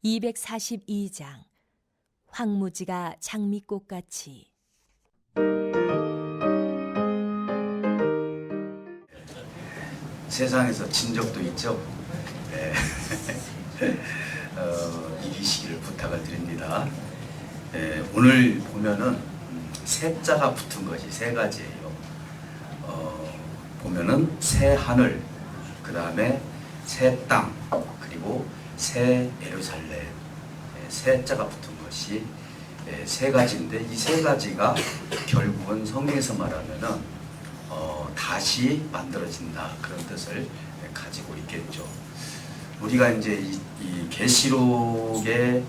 242장 황무지가 장미꽃같이. 세상에서 진 적도 있죠. 네. 이기시기를 부탁을 드립니다. 오늘 보면은 새자가 붙은 것이 세 가지예요. 보면은 새 하늘, 그 다음에 새 땅, 그리고 새 예루살렘, 새자가 붙은 것이 세 가지인데, 이 세 가지가 결국은 성경에서 말하면은 다시 만들어진다, 그런 뜻을 가지고 있겠죠. 우리가 이제 이 계시록의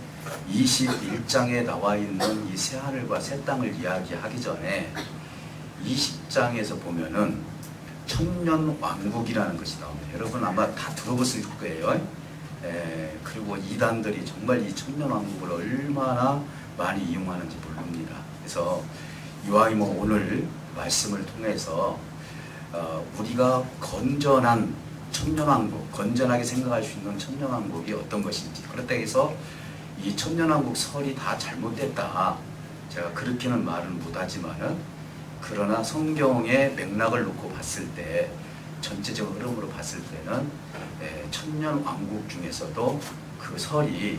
21장에 나와 있는 이 새 하늘과 새 땅을 이야기하기 전에 20장에서 보면은 천년 왕국이라는 것이 나옵니다. 여러분 아마 다 들어보실 거예요. 그리고 이단들이 정말 이 천년 왕국을 얼마나 많이 이용하는지 모릅니다. 그래서 이왕이면 오늘 말씀을 통해서 우리가 건전한 천년왕국, 건전하게 생각할 수 있는 천년왕국이 어떤 것인지, 그렇다고 해서 이 천년왕국 설이 다 잘못됐다, 제가 그렇게는 말은 못하지만은, 그러나 성경의 맥락을 놓고 봤을 때, 전체적 흐름으로 봤을 때는 천년왕국 중에서도 그 설이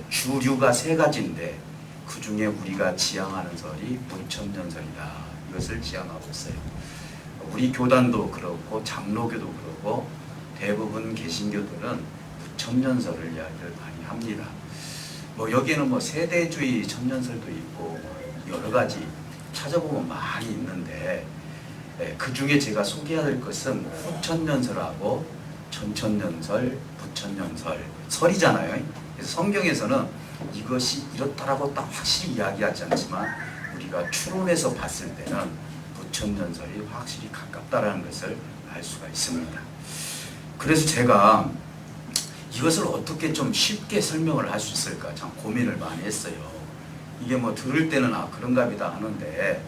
주류가 세 가지인데, 그 중에 우리가 지향하는 설이 무천년설이다, 이것을 지향하고 있어요. 우리 교단도 그렇고 장로교도 그렇고 대부분 개신교들은 무천년설을 이야기를 많이 합니다. 여기에는 세대주의 천년설도 있고 여러 가지 찾아보면 많이 있는데, 그 중에 제가 소개해야 될 것은 후천년설하고 전천년설, 부천년설, 설이잖아요. 그래서 성경에서는 이것이 이렇다라고 딱 확실히 이야기하지 않지만, 우리가 추론해서 봤을 때는 부천년설이 확실히 가깝다라는 것을 알 수가 있습니다. 그래서 제가 이것을 어떻게 좀 쉽게 설명을 할 수 있을까 참 고민을 많이 했어요. 이게 들을 때는 그런가 보다 하는데,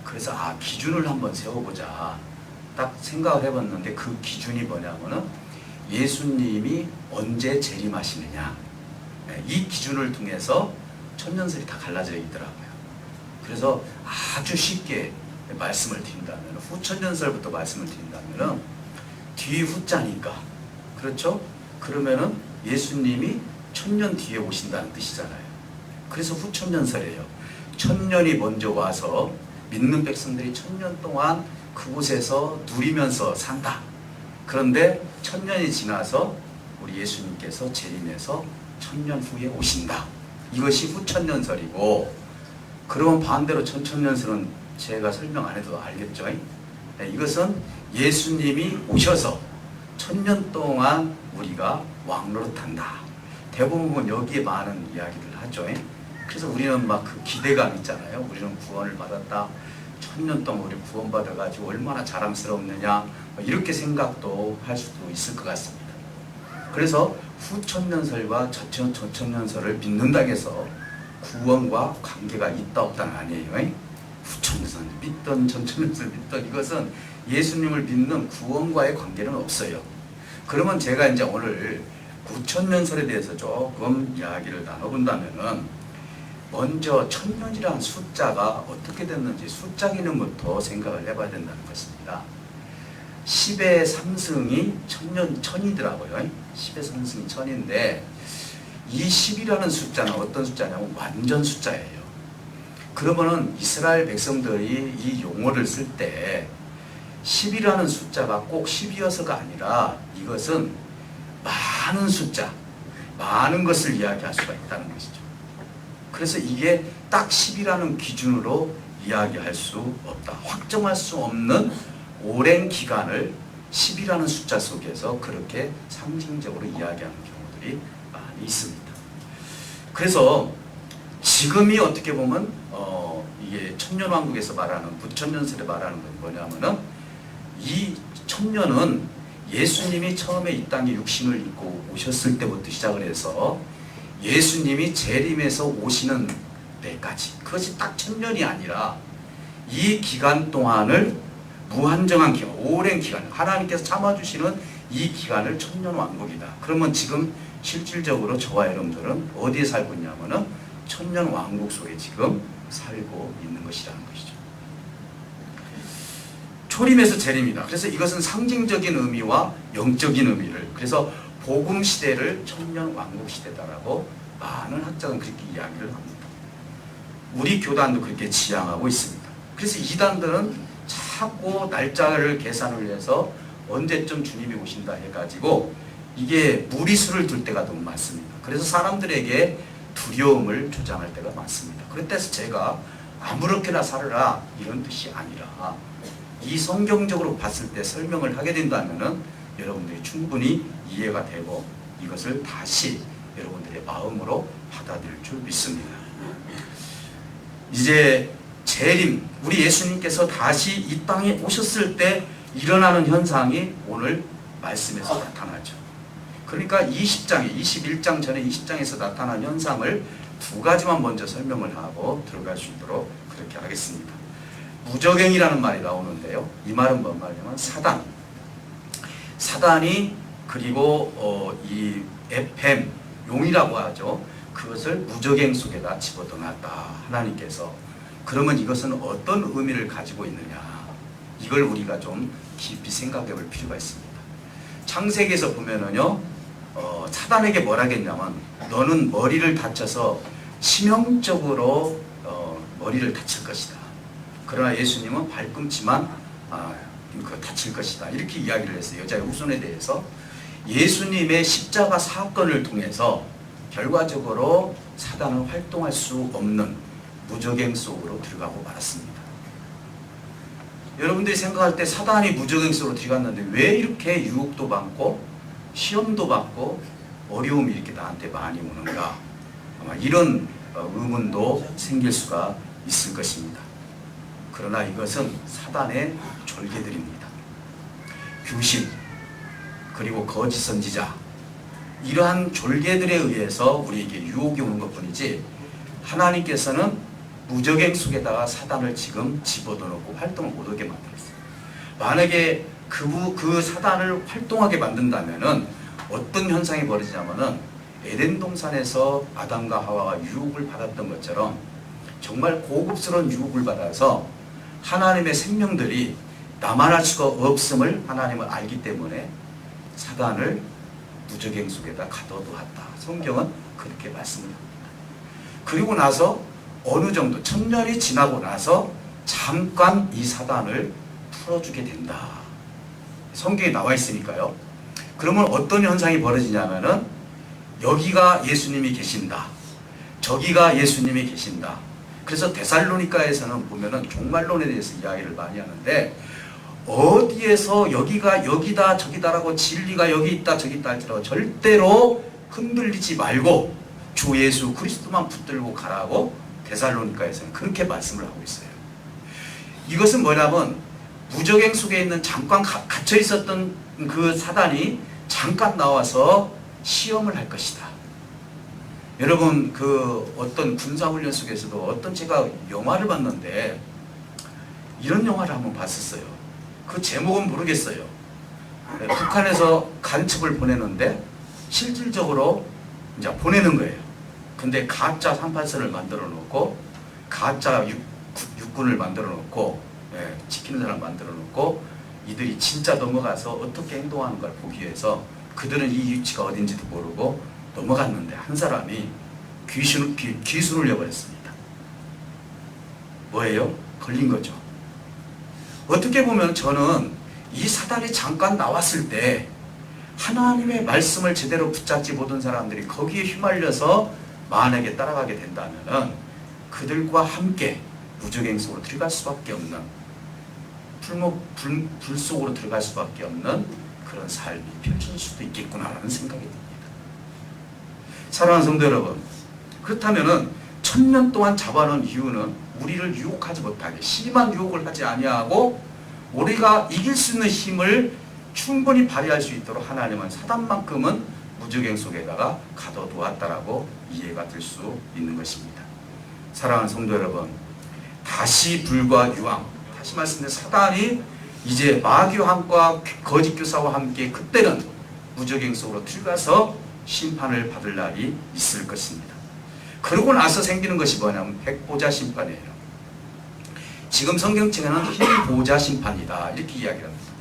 그래서 기준을 한번 세워보자 딱 생각을 해봤는데, 그 기준이 뭐냐면은 예수님이 언제 재림하시느냐, 이 기준을 통해서 천년설이 다 갈라져 있더라고요. 그래서 아주 쉽게 말씀을 드린다면, 후천년설부터 말씀을 드린다면, 뒤 후자니까, 그렇죠? 그러면은 예수님이 천년 뒤에 오신다는 뜻이잖아요. 그래서 후천년설이에요. 천년이 먼저 와서 믿는 백성들이 천년 동안 그곳에서 누리면서 산다. 그런데 천년이 지나서 우리 예수님께서 재림해서 천년 후에 오신다. 이것이 후천년설이고, 그러면 반대로 전천년설은 제가 설명 안 해도 알겠죠? 이것은 예수님이 오셔서 천년 동안 우리가 왕노릇한다. 대부분 여기에 많은 이야기를 하죠. 그래서 우리는 그 기대감 있잖아요. 우리는 구원을 받았다, 천년 동안 우리 구원받아가지고 얼마나 자랑스럽느냐, 이렇게 생각도 할 수도 있을 것 같습니다. 그래서 후천년설과 전천년설을 믿는다고 해서 구원과 관계가 있다 없다는 아니에요. 후천년설 믿던 전천년설 믿던, 이것은 예수님을 믿는 구원과의 관계는 없어요. 그러면 제가 이제 오늘 부천년설에 대해서 조금 이야기를 나눠본다면은, 먼저 천년이라는 숫자가 어떻게 됐는지 숫자 개념부터 생각을 해봐야 된다는 것입니다. 10의 3승이 천이더라고요. 10의 3승이 천인데, 이 10이라는 숫자는 어떤 숫자냐면 완전 숫자예요. 그러면은 이스라엘 백성들이 이 용어를 쓸 때 10이라는 숫자가 꼭 10이어서가 아니라, 이것은 많은 숫자, 많은 것을 이야기할 수가 있다는 것이죠. 그래서 이게 딱 10이라는 기준으로 이야기할 수 없다. 확정할 수 없는 오랜 기간을 10이라는 숫자 속에서 그렇게 상징적으로 이야기하는 경우들이 많이 있습니다. 그래서 지금이 어떻게 보면 이게 천년왕국에서 말하는 부천년설에 말하는 건 뭐냐면은, 이 천년은 예수님이 처음에 이 땅에 육신을 입고 오셨을 때부터 시작을 해서 예수님이 재림해서 오시는 때까지, 그것이 딱 천년이 아니라 이 기간 동안을 무한정한 기간, 오랜 기간, 하나님께서 참아주시는 이 기간을 천년왕국이다. 그러면 지금 실질적으로 저와 여러분들은 어디에 살고 있냐면은 천년 왕국 속에 지금 살고 있는 것이라는 것이죠. 초림에서 재림이다. 그래서 이것은 상징적인 의미와 영적인 의미를, 그래서 복음 시대를 천년 왕국 시대다라고 많은 학자는 그렇게 이야기를 합니다. 우리 교단도 그렇게 지향하고 있습니다. 그래서 이단들은 자꾸 날짜를 계산을 해서 언제쯤 주님이 오신다 해가지고 이게 무리수를 둘 때가 너무 많습니다. 그래서 사람들에게 두려움을 조장할 때가 많습니다. 그래서 제가 아무렇게나 살아라 이런 뜻이 아니라 이 성경적으로 봤을 때 설명을 하게 된다면은 여러분들이 충분히 이해가 되고 이것을 다시 여러분들의 마음으로 받아들일 줄 믿습니다. 이제 재림, 우리 예수님께서 다시 이 땅에 오셨을 때 일어나는 현상이 오늘 말씀에서 나타나죠. 그러니까 20장에 21장 전에 20장에서 나타난 현상을 두 가지만 먼저 설명을 하고 들어갈 수 있도록 그렇게 하겠습니다. 무저갱이라는 말이 나오는데요. 이 말은 뭔 말이냐면 사단이 그리고 이 에펜, 용이라고 하죠. 그것을 무저갱 속에다 집어넣었다. 하나님께서. 그러면 이것은 어떤 의미를 가지고 있느냐. 이걸 우리가 좀 깊이 생각해 볼 필요가 있습니다. 창세기에서 보면은요, 사단에게 뭐라 했냐면, 너는 머리를 다쳐서 치명적으로 머리를 다칠 것이다. 그러나 예수님은 발꿈치만 다칠 것이다. 이렇게 이야기를 했어요. 여자의 후손에 대해서. 예수님의 십자가 사건을 통해서 결과적으로 사단은 활동할 수 없는 무저갱 속으로 들어가고 말았습니다. 여러분들이 생각할 때 사단이 무저갱 속으로 들어갔는데 왜 이렇게 유혹도 받고 시험도 받고 어려움이 이렇게 나한테 많이 오는가? 아마 이런 의문도 생길 수가 있을 것입니다. 그러나 이것은 사단의 졸개들입니다. 귀신, 그리고 거짓 선지자, 이러한 졸개들에 의해서 우리에게 유혹이 오는 것뿐이지 하나님께서는 무저갱 속에다가 사단을 지금 집어넣고 활동을 못하게 만들었어요. 만약에 그 사단을 활동하게 만든다면은 어떤 현상이 벌어지냐면은 에덴 동산에서 아담과 하와가 유혹을 받았던 것처럼 정말 고급스러운 유혹을 받아서 하나님의 생명들이 남아날 수가 없음을 하나님은 알기 때문에 사단을 무저갱 속에다 가둬두었다. 성경은 그렇게 말씀을 합니다. 그리고 나서 어느 정도 천년이 지나고 나서 잠깐 이 사단을 풀어주게 된다. 성경에 나와 있으니까요. 그러면 어떤 현상이 벌어지냐면은 여기가 예수님이 계신다. 저기가 예수님이 계신다. 그래서 데살로니가에서는 보면은 종말론에 대해서 이야기를 많이 하는데 어디에서 여기가 여기다 저기다라고 진리가 여기 있다 저기 있다 할지라도 절대로 흔들리지 말고 주 예수 그리스도만 붙들고 가라고 데살로니가에서는 그렇게 말씀을 하고 있어요. 이것은 뭐냐면 무저갱 속에 있는 잠깐 갇혀 있었던 그 사단이 잠깐 나와서 시험을 할 것이다. 여러분 그 어떤 군사훈련 속에서도 어떤 제가 영화를 봤는데 이런 영화를 한번 봤었어요. 그 제목은 모르겠어요. 북한에서 간첩을 보내는데 실질적으로 이제 보내는 거예요. 근데 가짜 38선을 만들어 놓고 가짜 육군을 만들어 놓고 지키는 사람 만들어 놓고 이들이 진짜 넘어가서 어떻게 행동하는 걸 보기 위해서 그들은 이 위치가 어딘지도 모르고 넘어갔는데 한 사람이 귀순을 해버렸습니다. 뭐예요? 걸린 거죠. 어떻게 보면 저는 이 사단이 잠깐 나왔을 때 하나님의 말씀을 제대로 붙잡지 못한 사람들이 거기에 휘말려서 만약에 따라가게 된다면 그들과 함께 무저갱 속으로 들어갈 수밖에 없는 불 속으로 들어갈 수밖에 없는 그런 삶이 펼쳐질 수도 있겠구나라는 생각이 듭니다. 사랑하는 성도 여러분, 그렇다면은 1000년 동안 잡아놓은 이유는 우리를 유혹하지 못하게 심한 유혹을 하지 아니하고 우리가 이길 수 있는 힘을 충분히 발휘할 수 있도록 하나님은 사단만큼은 무저갱 속에다가 가둬두었다라고 이해가 될 수 있는 것입니다. 사랑하는 성도 여러분, 다시 불과 유황, 다시 말씀드린 사단이 이제 마귀와 거짓 교사와 함께 그때는 무저갱 속으로 들어가서 심판을 받을 날이 있을 것입니다. 그러고 나서 생기는 것이 뭐냐면 백보자 심판이에요. 지금 성경책에는 흰보자 심판이다 이렇게 이야기를 합니다.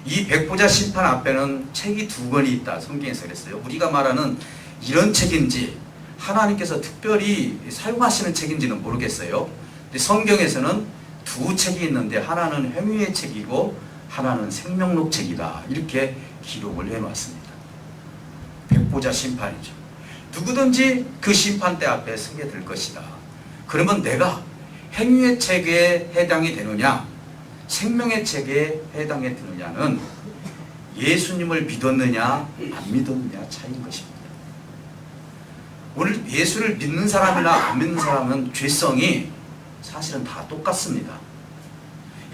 이 백보자 심판 앞에는 책이 2권이 있다 성경에서 그랬어요. 우리가 말하는 이런 책인지 하나님께서 특별히 사용하시는 책인지는 모르겠어요. 근데 성경에서는 2 책이 있는데 하나는 행위의 책이고 하나는 생명록 책이다 이렇게 기록을 해놨습니다. 백보자 심판이죠. 누구든지 그 심판대 앞에 서게 될 것이다. 그러면 내가 행위의 책에 해당이 되느냐 생명의 책에 해당이 되느냐는 예수님을 믿었느냐 안 믿었느냐 차이인 것입니다. 오늘 예수를 믿는 사람이나 안 믿는 사람은 죄성이 사실은 다 똑같습니다.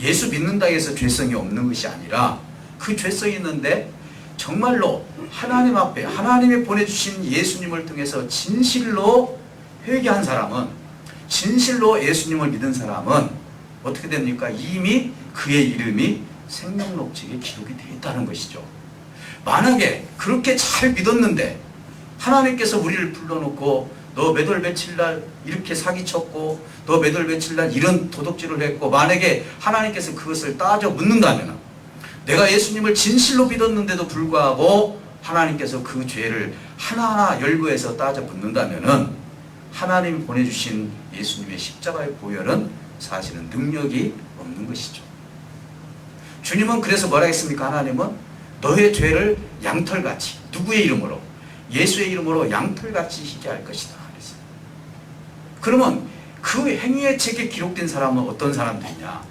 예수 믿는다 해서 죄성이 없는 것이 아니라 그 죄성이 있는데 정말로 하나님 앞에 하나님이 보내주신 예수님을 통해서 진실로 회개한 사람은 진실로 예수님을 믿은 사람은 어떻게 됩니까? 이미 그의 이름이 생명록책에 기록이 되어 있다는 것이죠. 만약에 그렇게 잘 믿었는데 하나님께서 우리를 불러놓고 너 몇 월 며칠 날 이렇게 사기쳤고 너 몇 월 며칠 날 이런 도둑질을 했고 만약에 하나님께서 그것을 따져 묻는다면 내가 예수님을 진실로 믿었는데도 불구하고 하나님께서 그 죄를 하나하나 열거해서 따져 묻는다면 하나님이 보내주신 예수님의 십자가의 보혈은 사실은 능력이 없는 것이죠. 주님은 그래서 뭐라 했습니까? 하나님은 너의 죄를 양털같이 누구의 이름으로? 예수의 이름으로 양털같이 희게 할 것이다 그랬어요. 그러면 그 행위의 책에 기록된 사람은 어떤 사람들이냐?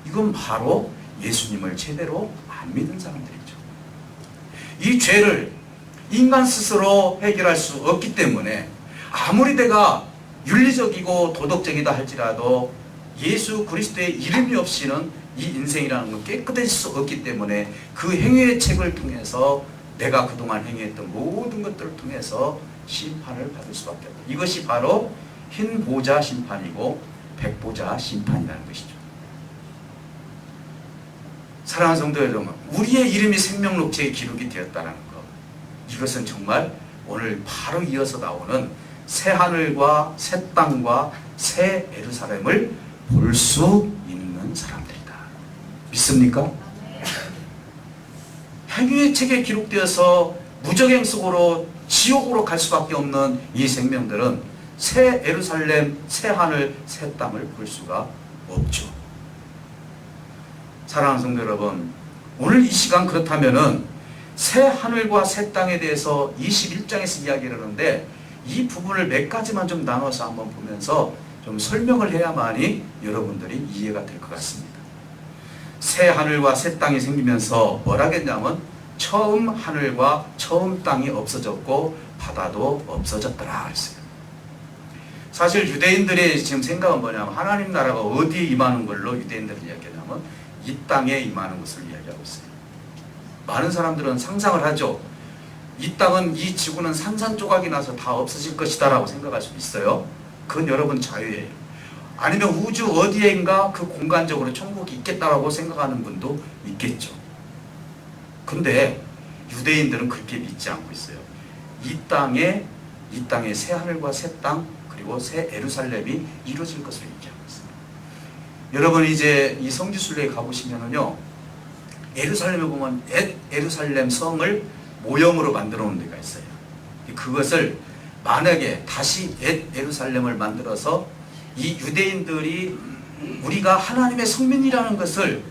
이건 바로 예수님을 제대로 안 믿은 사람들이죠. 이 죄를 인간 스스로 해결할 수 없기 때문에 아무리 내가 윤리적이고 도덕적이다 할지라도 예수 그리스도의 이름이 없이는 이 인생이라는 건 깨끗해질 수 없기 때문에 그 행위의 책을 통해서 내가 그동안 행위했던 모든 것들을 통해서 심판을 받을 수밖에 없다. 이것이 바로 흰보자 심판이고 백보자 심판이라는 것이죠. 사랑하는 성도 여러분, 우리의 이름이 생명록책에 기록이 되었다는 것, 이것은 정말 오늘 바로 이어서 나오는 새 하늘과 새 땅과 새 예루살렘을 볼 수 있는 사람들이다. 믿습니까? 행위의 책에 기록되어서 무적행 속으로 지옥으로 갈 수밖에 없는 이 생명들은 새 예루살렘, 새 하늘, 새 땅을 볼 수가 없죠. 사랑하는 성도 여러분, 오늘 이 시간 그렇다면은 새 하늘과 새 땅에 대해서 21장에서 이야기를 하는데 이 부분을 몇 가지만 좀 나눠서 한번 보면서 좀 설명을 해야만이 여러분들이 이해가 될 것 같습니다. 새 하늘과 새 땅이 생기면서 뭐라겠냐면 처음 하늘과 처음 땅이 없어졌고 바다도 없어졌더라 했어요. 사실 유대인들의 지금 생각은 뭐냐면 하나님 나라가 어디에 임하는 걸로 유대인들은 이야기하냐면 이 땅에 임하는 것을 이야기하고 있어요. 많은 사람들은 상상을 하죠. 이 땅은 이 지구는 산산조각이 나서 다 없어질 것이다 라고 생각할 수 있어요. 그건 여러분 자유예요. 아니면 우주 어디에인가 그 공간적으로 천국이 있겠다라고 생각하는 분도 있겠죠. 근데 유대인들은 그렇게 믿지 않고 있어요. 이 땅에 새 하늘과 새 땅 그리고 새 예루살렘이 이루어질 것을 얘기하고 있어요. 여러분 이제 이 성지순례에 가보시면은요, 예루살렘에 보면 예루살렘 성을 모형으로 만들어 놓은 데가 있어요. 그것을 만약에 다시 예루살렘을 만들어서 이 유대인들이 우리가 하나님의 성민이라는 것을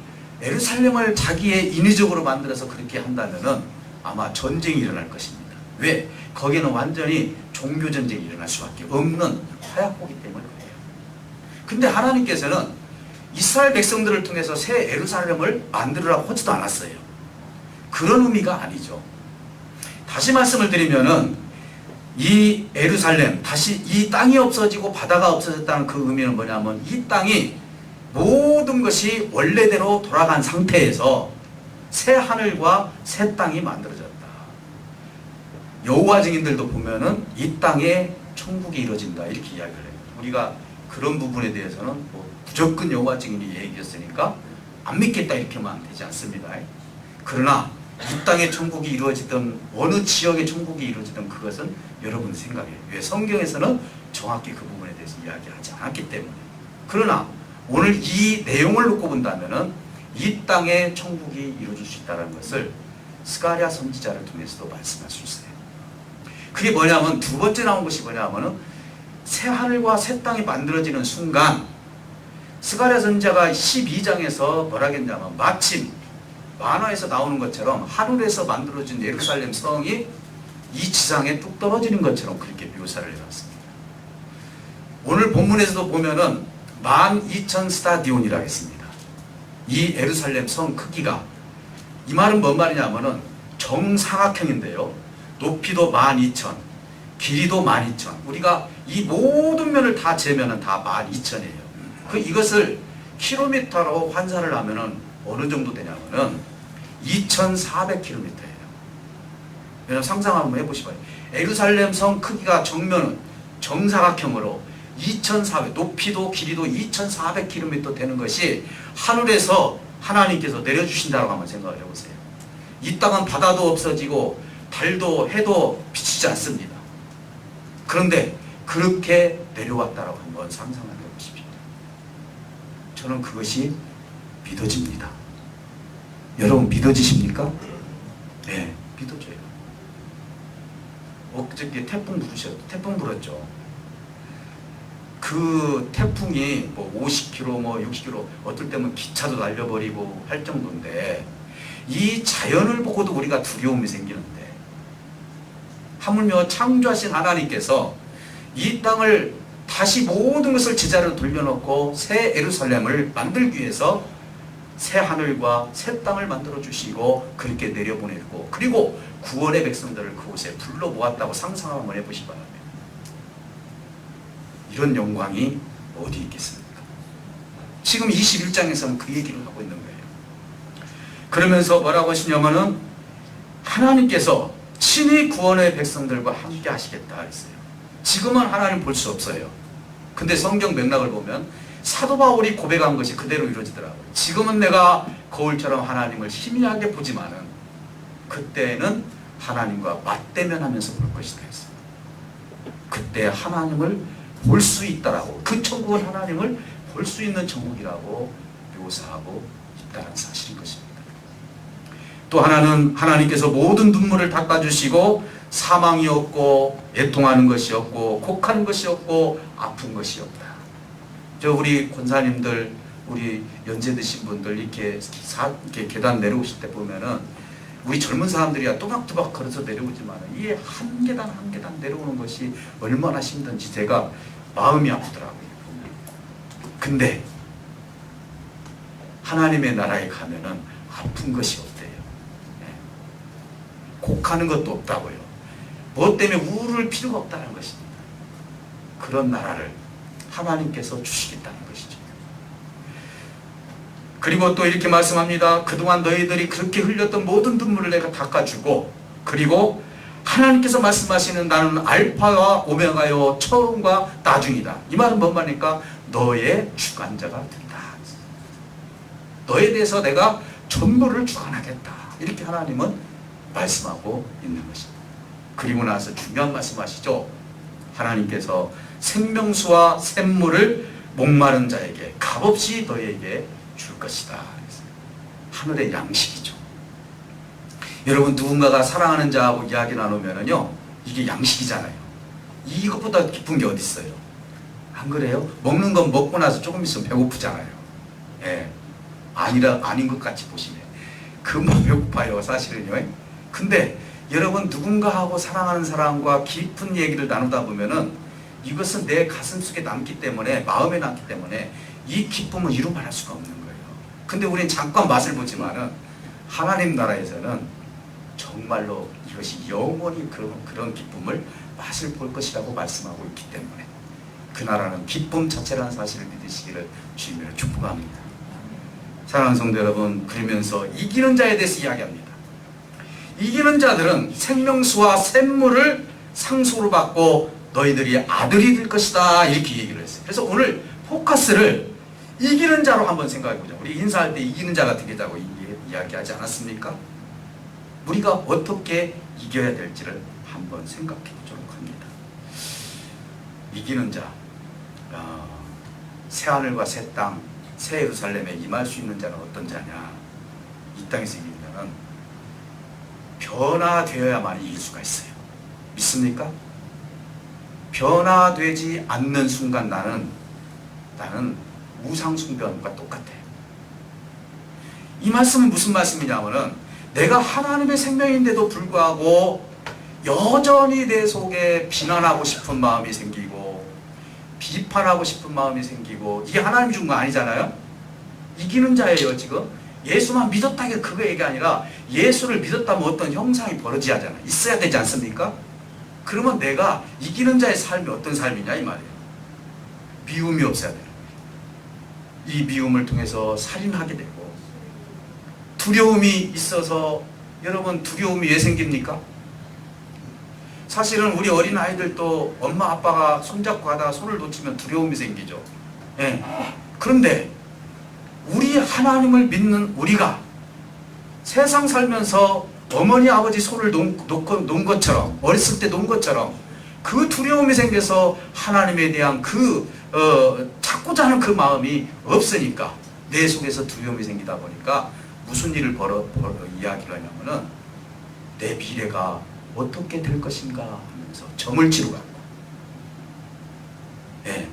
예루살렘을 자기의 인위적으로 만들어서 그렇게 한다면은 아마 전쟁이 일어날 것입니다. 왜? 거기는 완전히 종교 전쟁이 일어날 수밖에 없는 화약고기 때문에 그래요. 근데 하나님께서는 이스라엘 백성들을 통해서 새 예루살렘을 만들으라고 하지도 않았어요. 그런 의미가 아니죠. 다시 말씀을 드리면은 이 예루살렘, 다시 이 땅이 없어지고 바다가 없어졌다는 그 의미는 뭐냐면 이 땅이 모든 것이 원래대로 돌아간 상태에서 새 하늘과 새 땅이 만들어졌다. 여호와 증인들도 보면은 이 땅에 천국이 이루어진다 이렇게 이야기를 해요. 우리가 그런 부분에 대해서는 뭐 무조건 여호와 증인이 얘기했으니까 안 믿겠다 이렇게만 되지 않습니다. 그러나 이 땅의 천국이 이루어지든 어느 지역의 천국이 이루어지든 그것은 여러분의 생각이에요. 왜? 성경에서는 정확히 그 부분에 대해서 이야기하지 않았기 때문에. 그러나 오늘 이 내용을 놓고 본다면은 이 땅의 천국이 이루어질 수 있다는 것을 스가랴 선지자를 통해서도 말씀할 수 있어요. 그게 뭐냐면 두 번째 나온 것이 뭐냐면은 새 하늘과 새 땅이 만들어지는 순간 스가랴 선지자가 12장에서 뭐라 했냐면 마침 만화에서 나오는 것처럼 하늘에서 만들어진 예루살렘 성이 이 지상에 뚝 떨어지는 것처럼 그렇게 묘사를 해놨습니다. 오늘 본문에서도 보면은 12,000 스타디온이라고 했습니다. 이 예루살렘 성 크기가, 이 말은 뭔 말이냐면은 정사각형인데요. 높이도 12,000, 길이도 12,000. 우리가 이 모든 면을 다 재면은 다 12,000이에요. 이것을 킬로미터로 환산을 하면은 어느 정도 되냐면은 2,400km예요. 여러분 상상 한번 해보시고요. 예루살렘 성 크기가 정면은 정사각형으로 2,400, 높이도 길이도 2,400km 되는 것이 하늘에서 하나님께서 내려주신다고 한번 생각을 해보세요. 이 땅은 바다도 없어지고 달도 해도 비치지 않습니다. 그런데 그렇게 내려왔다고 한번 상상을 해보십시오. 저는 그것이 믿어집니다. 여러분 믿어지십니까? 네, 믿어져요. 엊그저께 태풍 불었죠. 그 태풍이 뭐 50km, 뭐 60km, 어떨 때면 기차도 날려버리고 할 정도인데 이 자연을 보고도 우리가 두려움이 생기는데 하물며 창조하신 하나님께서 이 땅을 다시 모든 것을 제자리로 돌려놓고 새 예루살렘을 만들기 위해서 새 하늘과 새 땅을 만들어 주시고 그렇게 내려보내고 그리고 구원의 백성들을 그곳에 불러 모았다고 상상 한번 해보시 바랍니다. 이런 영광이 어디 있겠습니까? 지금 21장에서는 그 얘기를 하고 있는 거예요. 그러면서 뭐라고 하시냐면은 하나님께서 친히 구원의 백성들과 함께 하시겠다 했어요. 지금은 하나님 볼 수 없어요. 근데 성경 맥락을 보면 사도 바울이 고백한 것이 그대로 이루어지더라고요. 지금은 내가 거울처럼 하나님을 희미하게 보지만은 그때는 하나님과 맞대면하면서 볼 것이다 했어요. 그때 하나님을 볼 수 있다라고, 그 천국은 하나님을 볼 수 있는 천국이라고 묘사하고 있다는 사실인 것입니다. 또 하나는 하나님께서 모든 눈물을 닦아주시고 사망이 없고 애통하는 것이 없고 곡하는 것이 없고 아픈 것이 없다. 우리 권사님들, 우리 연세 드신 분들 이렇게 계단 내려오실 때 보면은 우리 젊은 사람들이야 또박또박 걸어서 내려오지만 이게 한 계단 한 계단 내려오는 것이 얼마나 힘든지 제가 마음이 아프더라고요. 근데 하나님의 나라에 가면은 아픈 것이 없대요. 곡하는 것도 없다고요. 뭐 때문에 우울할 필요가 없다는 것입니다. 그런 나라를 하나님께서 주시겠다는 것이죠. 그리고 또 이렇게 말씀합니다. 그동안 너희들이 그렇게 흘렸던 모든 눈물을 내가 닦아주고 그리고 하나님께서 말씀하시는 나는 알파와 오메가요 처음과 나중이다. 이 말은 뭔 말입니까? 너의 주관자가 된다. 너에 대해서 내가 전부를 주관하겠다. 이렇게 하나님은 말씀하고 있는 것입니다. 그리고 나서 중요한 말씀하시죠. 하나님께서 생명수와 샘물을 목마른 자에게 값없이 너에게 줄 것이다. 하늘의 양식이죠. 여러분 누군가가 사랑하는 자하고 이야기 나누면은요 이게 양식이잖아요. 이것보다 기쁜 게 어디 있어요? 안 그래요? 먹는 건 먹고 나서 조금 있으면 배고프잖아요. 예, 아닌 것 같이 보시네. 금방 배고파요 사실은요. 근데 여러분 누군가하고 사랑하는 사람과 깊은 얘기를 나누다 보면은 이것은 내 가슴 속에 남기 때문에 마음에 남기 때문에 이 기쁨은 이루 말할 수가 없는 거예요. 근데 우리는 잠깐 맛을 보지만은 하나님 나라에서는 정말로 이것이 영원히 그런 기쁨을 맛을 볼 것이라고 말씀하고 있기 때문에 그 나라는 기쁨 자체라는 사실을 믿으시기를 주님으로 축복합니다. 사랑하는 성도 여러분, 그러면서 이기는 자에 대해서 이야기합니다. 이기는 자들은 생명수와 샘물을 상속으로 받고 너희들이 아들이 될 것이다 이렇게 얘기를 했어요. 그래서 오늘 포커스를 이기는 자로 한번 생각해 보자. 우리 인사할 때 이기는 자 같은 게자고 이야기하지 않았습니까? 우리가 어떻게 이겨야 될지를 한번 생각해 보도록 합니다. 이기는 자, 새하늘과 새 땅, 새 예루살렘에 임할 수 있는 자는 어떤 자냐? 이 땅에서 이기는 자는 변화되어야만 이길 수가 있어요. 믿습니까? 변화되지 않는 순간 나는 우상숭배와 똑같아요. 이 말씀은 무슨 말씀이냐면은 내가 하나님의 생명인데도 불구하고 여전히 내 속에 비난하고 싶은 마음이 생기고 비판하고 싶은 마음이 생기고, 이게 하나님이 준 거 아니잖아요. 이기는 자예요. 지금 예수만 믿었다 게 그거 얘기 아니라 예수를 믿었다면 어떤 형상이 벌어져야 하잖아요. 있어야 되지 않습니까? 그러면 내가 이기는 자의 삶이 어떤 삶이냐 이 말이에요. 미움이 없어야 돼요. 이 미움을 통해서 살인하게 되고, 두려움이 있어서, 여러분 두려움이 왜 생깁니까? 사실은 우리 어린아이들도 엄마 아빠가 손잡고 가다가 손을 놓치면 두려움이 생기죠. 예. 그런데 우리 하나님을 믿는 우리가 세상 살면서 어머니 아버지 손을 놓은 것처럼, 어렸을 때 놓은 것처럼 그 두려움이 생겨서 하나님에 대한 찾고자 하는 그 마음이 없으니까 내 속에서 두려움이 생기다 보니까 무슨 일을 이야기를 하냐면은 내 미래가 어떻게 될 것인가 하면서 점을 치러 가고, 예,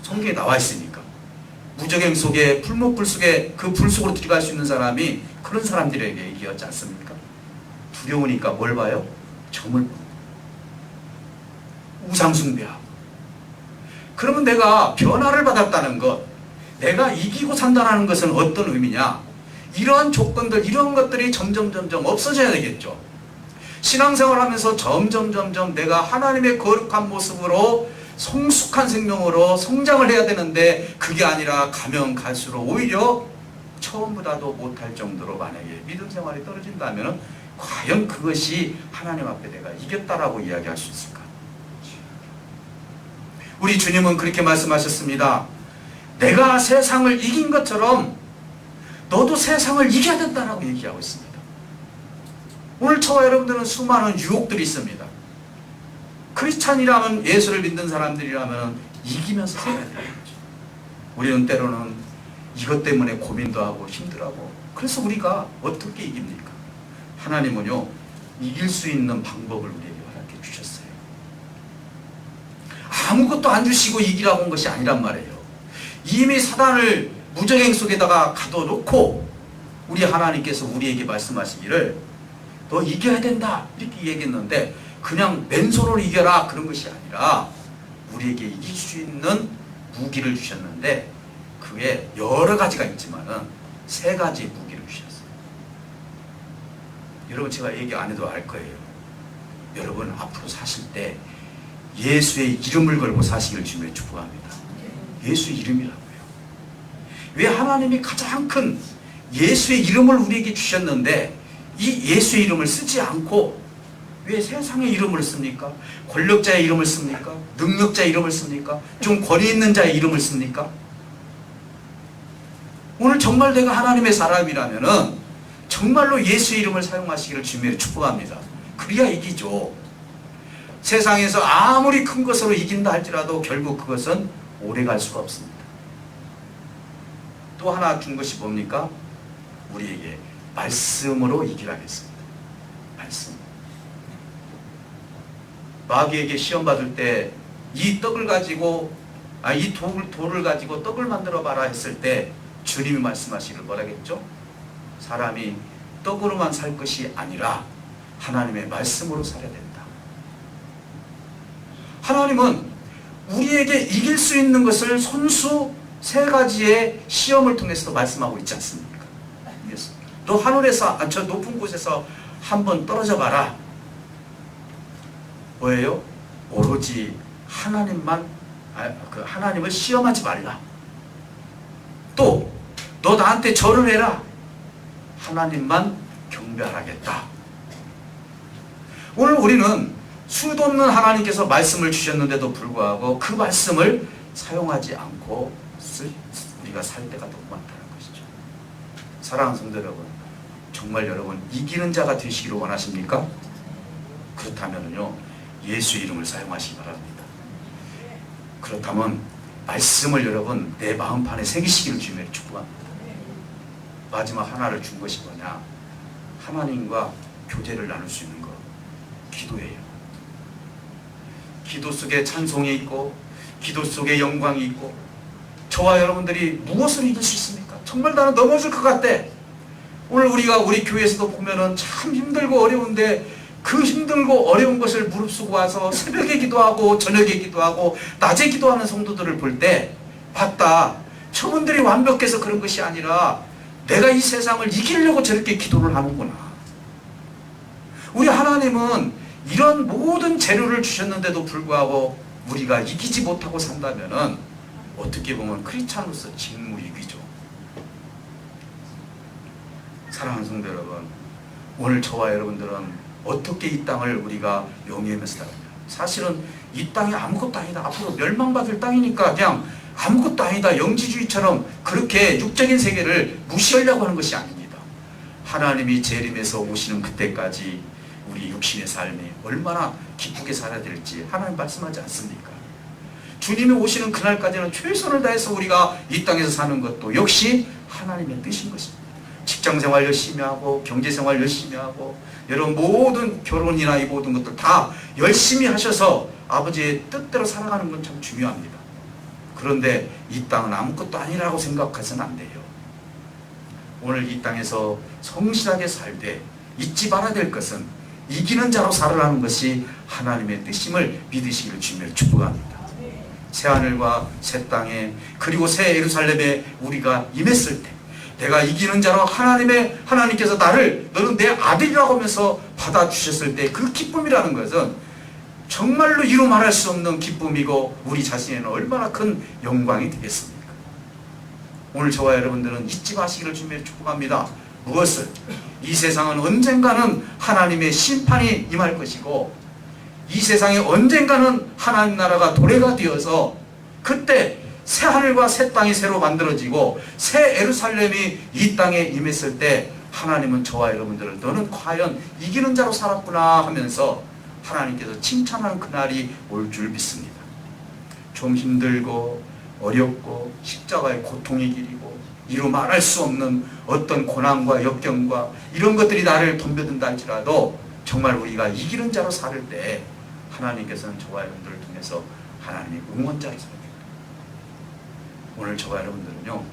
성경에 나와 있으니까 무적행 속에 풀목불 속에 그 불 속으로 들어갈 수 있는 사람이 그런 사람들에게 얘기하지 않습니까? 두려우니까 뭘 봐요? 점을 보고 우상숭배하고. 그러면 내가 변화를 받았다는 것, 내가 이기고 산다는 것은 어떤 의미냐? 이러한 조건들, 이런 것들이 점점 없어져야 되겠죠. 신앙생활하면서 점점 내가 하나님의 거룩한 모습으로 성숙한 생명으로 성장을 해야 되는데, 그게 아니라 가면 갈수록 오히려 처음보다도 못할 정도로 만약에 믿음 생활이 떨어진다면 과연 그것이 하나님 앞에 내가 이겼다라고 이야기할 수 있을까? 우리 주님은 그렇게 말씀하셨습니다. 내가 세상을 이긴 것처럼 너도 세상을 이겨야 된다라고 얘기하고 있습니다. 오늘 저와 여러분들은 수많은 유혹들이 있습니다. 크리스찬이라면, 예수를 믿는 사람들이라면 이기면서 살아야 되는 거죠. 우리는 때로는 이것 때문에 고민도 하고 힘들어하고, 그래서 우리가 어떻게 이깁니까? 하나님은요, 이길 수 있는 방법을 우리에게 허락해 주셨어요. 아무것도 안 주시고 이기라고 한 것이 아니란 말이에요. 이미 사단을 무적행 속에다가 가둬놓고 우리 하나님께서 우리에게 말씀하시기를 너 이겨야 된다 이렇게 얘기했는데, 그냥 맨손으로 이겨라 그런 것이 아니라 우리에게 이길 수 있는 무기를 주셨는데, 그게 여러 가지가 있지만은 3가지 무기를 주셨어요. 여러분 제가 얘기 안 해도 알 거예요. 여러분 앞으로 사실 때 예수의 이름을 걸고 사시기를 주님의 축복합니다. 예수 이름이라고요. 왜 하나님이 가장 큰 예수의 이름을 우리에게 주셨는데 이 예수의 이름을 쓰지 않고 왜 세상의 이름을 씁니까? 권력자의 이름을 씁니까? 능력자의 이름을 씁니까? 좀 권위 있는 자의 이름을 씁니까? 오늘 정말 내가 하나님의 사람이라면은 정말로 예수의 이름을 사용하시기를 주님의 축복합니다. 그래야 이기죠. 세상에서 아무리 큰 것으로 이긴다 할지라도 결국 그것은 오래 갈 수가 없습니다. 또 하나 준 것이 뭡니까? 우리에게 말씀으로 이기라 했습니다. 말씀. 마귀에게 시험 받을 때 이 떡을 가지고 이 돌을 가지고 떡을 만들어 봐라 했을 때 주님이 말씀하시기를 뭐라겠죠? 사람이 떡으로만 살 것이 아니라 하나님의 말씀으로 살아야 된다. 하나님은 우리에게 이길 수 있는 것을 손수 3가지의 시험을 통해서도 말씀하고 있지 않습니까? 너 하늘에서 저 높은 곳에서 한번 떨어져 봐라. 뭐예요? 오로지 하나님만 하나님을 시험하지 말라. 또 너 나한테 절을 해라. 하나님만 경배하라겠다. 오늘 우리는 수도 없는 하나님께서 말씀을 주셨는데도 불구하고 그 말씀을 사용하지 않고 우리가 살 때가 너무 많다는 것이죠. 사랑하는 성도 여러분, 정말 여러분 이기는 자가 되시기를 원하십니까? 그렇다면요 예수 이름을 사용하시기 바랍니다. 그렇다면 말씀을 여러분 내 마음판에 새기시기를 주님의 축복합니다. 마지막 하나를 준 것이 뭐냐? 하나님과 교제를 나눌 수 있는 것, 기도예요. 기도 속에 찬송이 있고 기도 속에 영광이 있고, 저와 여러분들이 무엇을 이길 수 있습니까? 정말 나는 넘어질 것 같대. 오늘 우리가 우리 교회에서도 보면은 참 힘들고 어려운데 그 힘들고 어려운 것을 무릅쓰고 와서 새벽에 기도하고 저녁에 기도하고 낮에 기도하는 성도들을 볼 때 봤다. 저분들이 완벽해서 그런 것이 아니라 내가 이 세상을 이기려고 저렇게 기도를 하는구나. 우리 하나님은 이런 모든 재료를 주셨는데도 불구하고 우리가 이기지 못하고 산다면은 어떻게 보면 크리스찬으로서 직무유기죠. 사랑하는 성도 여러분, 오늘 저와 여러분들은 어떻게 이 땅을 우리가 영위하면서 살아요? 사실은 이 땅이 아무것도 아니다. 앞으로 멸망받을 땅이니까 그냥 아무것도 아니다. 영지주의처럼 그렇게 육적인 세계를 무시하려고 하는 것이 아닙니다. 하나님이 재림해서 오시는 그때까지 우리 육신의 삶이 얼마나 기쁘게 살아야 될지 하나님 말씀하지 않습니까? 주님이 오시는 그날까지는 최선을 다해서 우리가 이 땅에서 사는 것도 역시 하나님의 뜻인 것입니다. 직장생활 열심히 하고 경제생활 열심히 하고 여러분 모든 결혼이나 이 모든 것들 다 열심히 하셔서 아버지의 뜻대로 살아가는 건 참 중요합니다. 그런데 이 땅은 아무것도 아니라고 생각해서는 안 돼요. 오늘 이 땅에서 성실하게 살되 잊지 말아야 될 것은 이기는 자로 살아가는 것이 하나님의 뜻임을 믿으시기를 주님을 축복합니다. 새하늘과 새 땅에 그리고 새 예루살렘에 우리가 임했을 때 내가 이기는 자로 하나님께서 너는 내 아들이라고 하면서 받아주셨을 때 그 기쁨이라는 것은 정말로 이루 말할 수 없는 기쁨이고 우리 자신에는 얼마나 큰 영광이 되겠습니까? 오늘 저와 여러분들은 잊지 마시기를 주님의 축복합니다. 무엇을? 이 세상은 언젠가는 하나님의 심판이 임할 것이고 이 세상에 언젠가는 하나님 나라가 도래가 되어서 그때 새 하늘과 새 땅이 새로 만들어지고 새 예루살렘이 이 땅에 임했을 때 하나님은 저와 여러분들을 너는 과연 이기는 자로 살았구나 하면서 하나님께서 칭찬하는 그날이 올 줄 믿습니다. 좀 힘들고 어렵고 십자가의 고통의 길이고 이루 말할 수 없는 어떤 고난과 역경과 이런 것들이 나를 덤벼든다 할지라도 정말 우리가 이기는 자로 살 때 하나님께서는 저와 여러분들을 통해서 하나님의 응원자로 살아줍니다. 오늘 저와 여러분들은요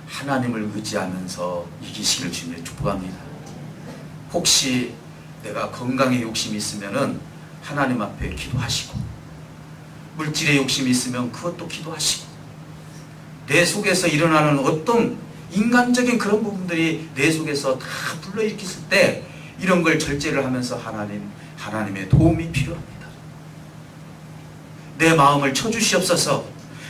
하나님을 의지하면서 이기시기를 주님의 축복합니다. 혹시 내가 건강에 욕심이 있으면은 하나님 앞에 기도하시고 물질에 욕심이 있으면 그것도 기도하시고 내 속에서 일어나는 어떤 인간적인 그런 부분들이 내 속에서 다 불러일으켰을 때 이런 걸 절제를 하면서 하나님의 도움이 필요합니다. 내 마음을 쳐주시옵소서,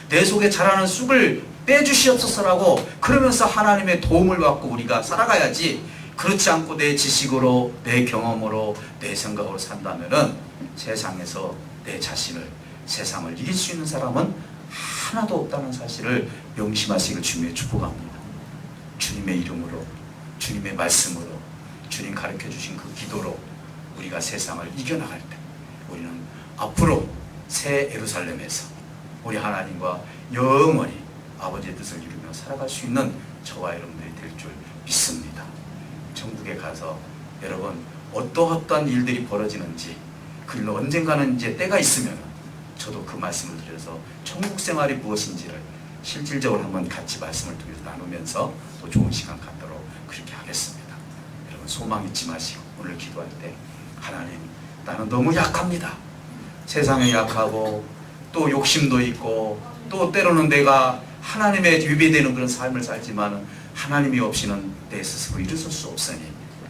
내 속에 자라는 쑥을 빼주시옵소서라고 그러면서 하나님의 도움을 받고 우리가 살아가야지, 그렇지 않고 내 지식으로 내 경험으로 내 생각으로 산다면은 세상에서 내 자신을 세상을 이길 수 있는 사람은 하나도 없다는 사실을 명심하시길 주님의 축복합니다. 주님의 이름으로 주님의 말씀으로 주님 가르쳐 주신 그 기도로 우리가 세상을 이겨나갈 때 우리는 앞으로 새 예루살렘에서 우리 하나님과 영원히 아버지의 뜻을 이루며 살아갈 수 있는 저와 여러분들이 될 줄 믿습니다. 천국에 가서 여러분 어떠한 일들이 벌어지는지 그리고 언젠가는 이제 때가 있으면 저도 그 말씀을 드려서 천국 생활이 무엇인지를 실질적으로 한번 같이 말씀을 통해서 나누면서 또 좋은 시간 갖도록 그렇게 하겠습니다. 여러분 소망 잊지 마시고 오늘 기도할 때 하나님 나는 너무 약합니다. 세상에 약하고 또 욕심도 있고 또 때로는 내가 하나님의 위배되는 그런 삶을 살지만 하나님이 없이는 내 스스로 일어설 수 없으니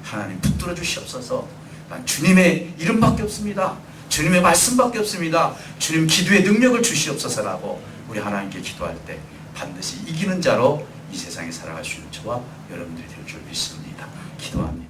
하나님 붙들어 주시옵소서. 난 주님의 이름밖에 없습니다. 주님의 말씀밖에 없습니다. 주님 기도의 능력을 주시옵소서라고 우리 하나님께 기도할 때 반드시 이기는 자로 이 세상에 살아갈 수 있는 저와 여러분들이 될 줄 믿습니다. 기도합니다.